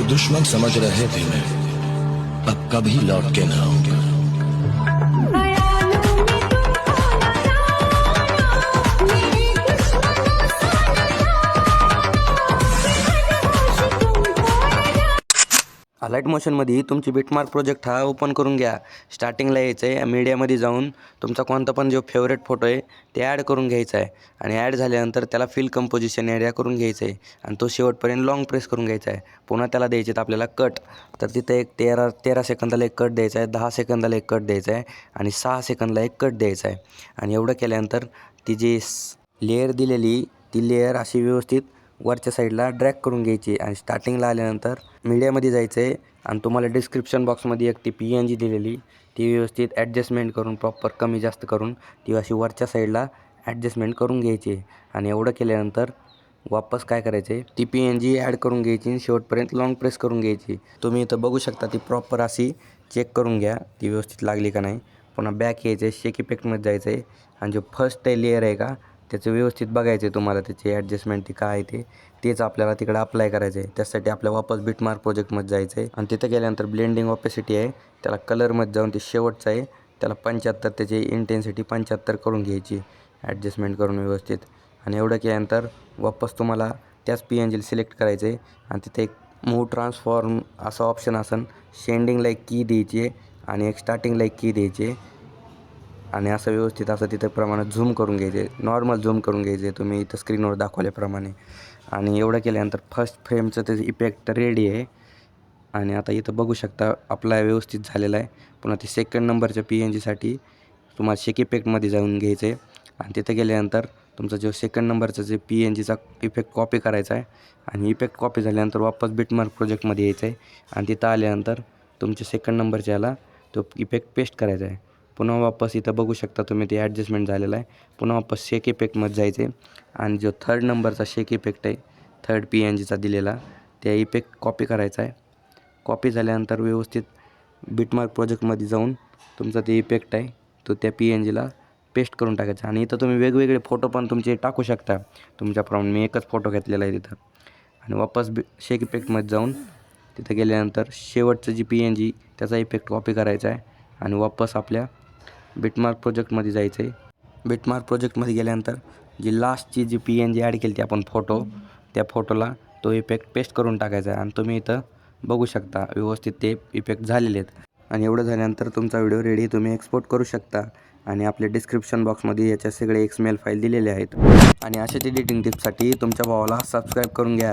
दुश्मन समझ रहे थे मैं, अब कभी लौट के ना आऊंगा। लाईट मोशनमध्ये तुमची बिटमार्क प्रोजेक्ट हा ओपन करून घ्या। स्टार्टिंगला यायचं आहे, मीडियामध्ये जाऊन तुमचा कोणता पण जो फेवरेट फोटो आहे ते ॲड करून घ्यायचा आहे आणि ॲड झाल्यानंतर त्याला फिल कंपोजिशन एरिया करून घ्यायचं आहे आणि तो शेवटपर्यंत लॉंग प्रेस करून घ्यायचा आहे। पुन्हा त्याला द्यायचे आहेत आपल्याला कट, तर तिथं एक 13 सेकंदाला एक कट द्यायचा आहे, 10 सेकंदाला एक कट द्यायचा आहे आणि 6 सेकंदाला एक कट द्यायचा आहे। आणि एवढं केल्यानंतर ती जी लेअर दिलेली ती लेअर अशी व्यवस्थित वरच्या साईडला ड्रॅग करून घ्यायची आणि स्टार्टिंगला आल्यानंतर मीडियामध्ये जायचं आहे आणि तुम्हाला डिस्क्रिप्शन बॉक्समध्ये एक ती PNG दिलेली ती व्यवस्थित ॲडजस्टमेंट करून प्रॉपर कमी जास्त करून ती अशी वरच्या साईडला ॲडजस्टमेंट करून घ्यायची आणि एवढं केल्यानंतर वापस काय करायचे ती PNG ॲड करून घ्यायची आणि शेवटपर्यंत लॉंग प्रेस करून घ्यायची। तुम्ही इथं बघू शकता ती प्रॉपर अशी चेक करून घ्या ती व्यवस्थित लागली का नाही। पुन्हा बॅक यायचं आहे, शेक इफेक्टमध्ये जायचं आहे आणि जो फर्स्ट लेअर आहे का त्याचं व्यवस्थित बघायचं आहे तुम्हाला, त्याची ॲडजस्टमेंट ती काय आहे तेच आपल्याला तिकडे अप्लाय करायचं आहे। त्यासाठी आपल्या वापस बिटमार्क प्रोजेक्टमध्ये जायचं आहे आणि तिथं गेल्यानंतर ब्लेंडिंग ऑपेसिटी आहे त्याला कलरमध्ये जाऊन ते शेवटचं आहे त्याला 75 त्याची इंटेन्सिटी 75 करून घ्यायची ॲडजस्टमेंट करून व्यवस्थित। आणि एवढं केल्यानंतर वापस तुम्हाला त्याच PNG सिलेक्ट करायचं आहे आणि तिथे एक मूव्ह ट्रान्सफॉर्म असं ऑप्शन असेल, शेंडिंगला एक की द्यायची आहे आणि एक स्टार्टिंगला एक की द्यायची आहे आणि असं व्यवस्थित असं तिथं प्रमाणात झूम करून घ्यायचे, नॉर्मल झूम करून घ्यायचे तुम्ही इथं स्क्रीनवर दाखवल्याप्रमाणे। आणि एवढं केल्यानंतर फर्स्ट फ्रेमचं ते इफेक्ट रेडी आहे आणि आता इथं बघू शकता अप्लाय व्यवस्थित झालेला आहे। पुन्हा ते सेकंड नंबरच्या PNGसाठी तुम्हाला शेक इफेक्टमध्ये जाऊन घ्यायचं आहे आणि तिथं गेल्यानंतर तुमचा जो सेकंड नंबरचा जे PNGचा इफेक्ट कॉपी करायचा आहे आणि इफेक्ट कॉपी झाल्यानंतर वापस बिटमार्क प्रोजेक्टमध्ये यायचं आहे आणि तिथं आल्यानंतर तुमच्या सेकंड नंबरच्या याला तो इफेक्ट पेस्ट करायचा आहे। पुन्हा वापस इथं बघू शकता तुम्ही ते ॲडजस्टमेंट झालेलं आहे। पुन्हा वापस शेक इफेक्टमध्ये जायचं आहे आणि जो थर्ड नंबरचा शेक इफेक्ट आहे थर्ड PNGचा दिलेला त्या इफेक्ट कॉपी करायचा आहे। कॉपी झाल्यानंतर व्यवस्थित बिटमार्क प्रोजेक्टमध्ये जाऊन तुमचा ते इफेक्ट आहे तो त्या PNGला पेस्ट करून टाकायचा आणि इथं तुम्ही वेगवेगळे फोटो पण तुमचे टाकू शकता तुमच्याप्रमाणे। मी एकच फोटो घेतलेला आहे तिथं आणि वापस शेक इफेक्टमध्ये जाऊन तिथं गेल्यानंतर शेवटचं जी PNG त्याचा इफेक्ट कॉपी करायचा आहे आणि वापस आपल्या बिटमार्क प्रोजेक्टमध्ये जायचं आहे। बिटमार्क प्रोजेक्टमध्ये गेल्यानंतर जी लास्टची जी PNG ॲड केली ती आपण फोटो, त्या फोटोला तो इफेक्ट पेस्ट करून टाकायचा आहे आणि तुम्ही इथं बघू शकता व्यवस्थित ते इफेक्ट झालेले आहेत। आणि एवढं झाल्यानंतर तुमचा व्हिडिओ रेडी तुम्ही एक्सपोर्ट करू शकता आणि आपल्या डिस्क्रिप्शन बॉक्समध्ये याच्या सगळे XML फाईल दिलेले आहेत। आणि अशाच एडिटिंग टिप्ससाठी तुमच्या भावाला सबस्क्राईब करून घ्या।